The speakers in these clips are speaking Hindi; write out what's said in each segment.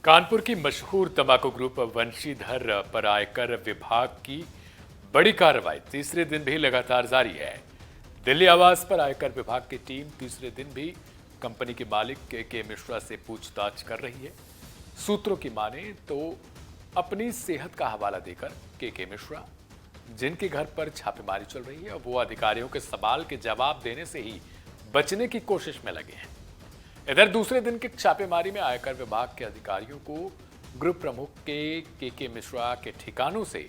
कानपुर की मशहूर तंबाकू ग्रुप वंशीधर पर आयकर विभाग की बड़ी कार्रवाई तीसरे दिन भी लगातार जारी है। दिल्ली आवास पर आयकर विभाग की टीम तीसरे दिन भी कंपनी के मालिक के मिश्रा से पूछताछ कर रही है। सूत्रों की माने तो अपनी सेहत का हवाला देकर के मिश्रा जिनके घर पर छापेमारी चल रही है वो अधिकारियों के सवाल के जवाब देने से ही बचने की कोशिश में लगे हैं। इधर दूसरे दिन की छापेमारी में आयकर विभाग के अधिकारियों को ग्रुप प्रमुख के मिश्रा के ठिकानों से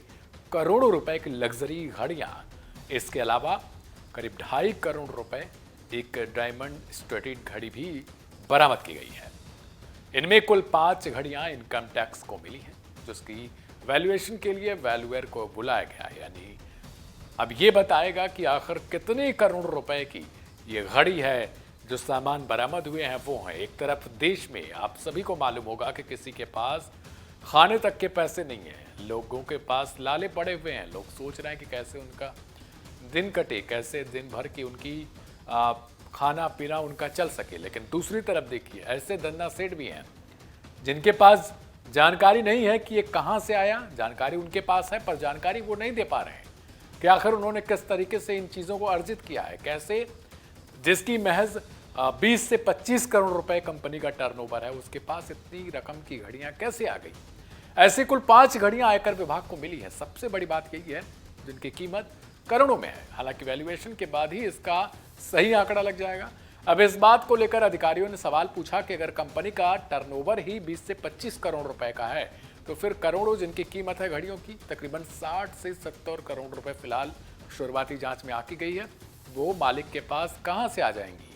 करोड़ों रुपए की लग्जरी घड़ियां, इसके अलावा करीब 2.5 करोड़ रुपए एक डायमंड स्टडीड घड़ी भी बरामद की गई है। इनमें कुल 5 घड़ियां इनकम टैक्स को मिली हैं, जिसकी वैल्यूएशन के लिए वैल्यूअर को बुलाया गया है। यानी अब ये बताएगा कि आखिर कितने करोड़ रुपए की ये घड़ी है। जो सामान बरामद हुए हैं वो हैं। एक तरफ देश में आप सभी को मालूम होगा कि किसी के पास खाने तक के पैसे नहीं है, लोगों के पास लाले पड़े हुए हैं। लोग सोच रहे हैं कि कैसे उनका दिन कटे, कैसे दिन भर की उनकी खाना पीना उनका चल सके। लेकिन दूसरी तरफ देखिए, ऐसे धन्ना सेठ भी हैं जिनके पास जानकारी नहीं है कि ये कहाँ से आया। जानकारी उनके पास है पर जानकारी वो नहीं दे पा रहे हैं कि आखिर उन्होंने किस तरीके से इन चीज़ों को अर्जित किया है, कैसे जिसकी महज 20 से 25 करोड़ रुपए कंपनी का टर्नओवर है, उसके पास इतनी रकम की घड़ियां कैसे आ गई। ऐसे कुल 5 घड़ियां आयकर विभाग को मिली है। सबसे बड़ी बात यही है जिनकी कीमत करोड़ों में है। हालांकि वैल्यूएशन के बाद ही इसका सही आंकड़ा लग जाएगा। अब इस बात को लेकर अधिकारियों ने सवाल पूछा कि अगर कंपनी का टर्नओवर ही 20 से 25 करोड़ रुपए का है तो फिर करोड़ों जिनकी कीमत है घड़ियों की तकरीबन 60 से 70 करोड़ रुपए फिलहाल शुरुआती जांच में आकी गई है, वो मालिक के पास कहां से आ जाएंगी।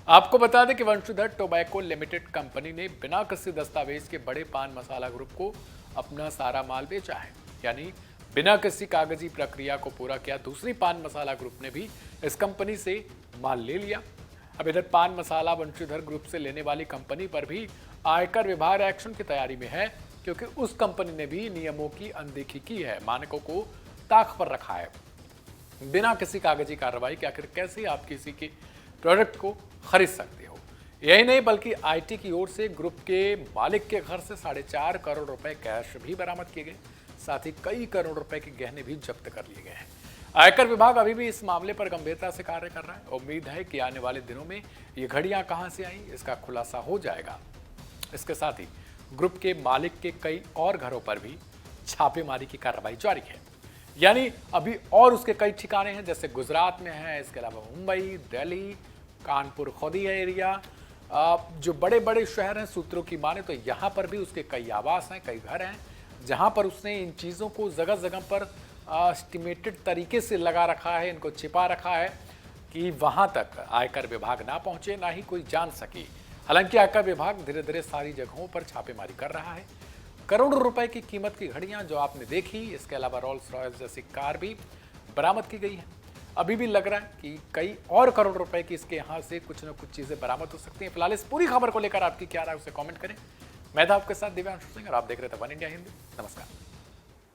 आपको बता दें कि वंशीधर टोबैको लिमिटेड कंपनी ने बिना किसी दस्तावेज के बड़े पान मसाला ग्रुप को अपना सारा माल बेचा है। यानी बिना किसी कागजी प्रक्रिया को पूरा किया दूसरी पान मसाला ग्रुप ने भी इस कंपनी से माल ले लिया। अब इधर पान मसाला वंशीधर ग्रुप से लेने वाली कंपनी पर भी आयकर विभाग एक्शन की तैयारी में है, क्योंकि उस कंपनी ने भी नियमों की अनदेखी की है, मानकों को ताक पर रखा है। बिना किसी कागजी कार्रवाई के आखिर कैसे आप किसी के प्रोडक्ट को खरीद सकते हो। यही नहीं बल्कि आईटी की ओर से ग्रुप के मालिक के घर से 4.5 करोड़ रुपए कैश भी बरामद किए गए, साथ ही कई करोड़ रुपए के गहने भी जब्त कर लिए गए हैं। आयकर विभाग अभी भी इस मामले पर गंभीरता से कार्य कर रहा है। उम्मीद है कि आने वाले दिनों में ये घड़ियां कहां से आई इसका खुलासा हो जाएगा। इसके साथ ही ग्रुप के मालिक के कई और घरों पर भी छापेमारी की कार्रवाई जारी है। यानी अभी और उसके कई ठिकाने हैं, जैसे गुजरात में है, इसके अलावा मुंबई, दिल्ली, कानपुर खोदिया एरिया, जो बड़े बड़े शहर हैं। सूत्रों की माने तो यहाँ पर भी उसके कई आवास हैं, कई घर हैं, जहाँ पर उसने इन चीज़ों को जगह जगह पर एस्टिमेटेड तरीके से लगा रखा है, इनको छिपा रखा है कि वहाँ तक आयकर विभाग ना पहुँचे, ना ही कोई जान सके। हालांकि आयकर विभाग धीरे धीरे सारी जगहों पर छापेमारी कर रहा है। करोड़ों रुपए की कीमत की घड़ियां जो आपने देखी, इसके अलावा रोल्स रॉयस जैसी कार भी बरामद की गई है। अभी भी लग रहा है कि कई और करोड़ रुपए की इसके यहाँ से कुछ न कुछ चीजें बरामद हो सकती हैं। फिलहाल इस पूरी खबर को लेकर आपकी क्या राय, उसे कमेंट करें। मैं था आपके साथ दिव्यांशु सिंह और आप देख रहे थे वन इंडिया हिंदी। नमस्कार।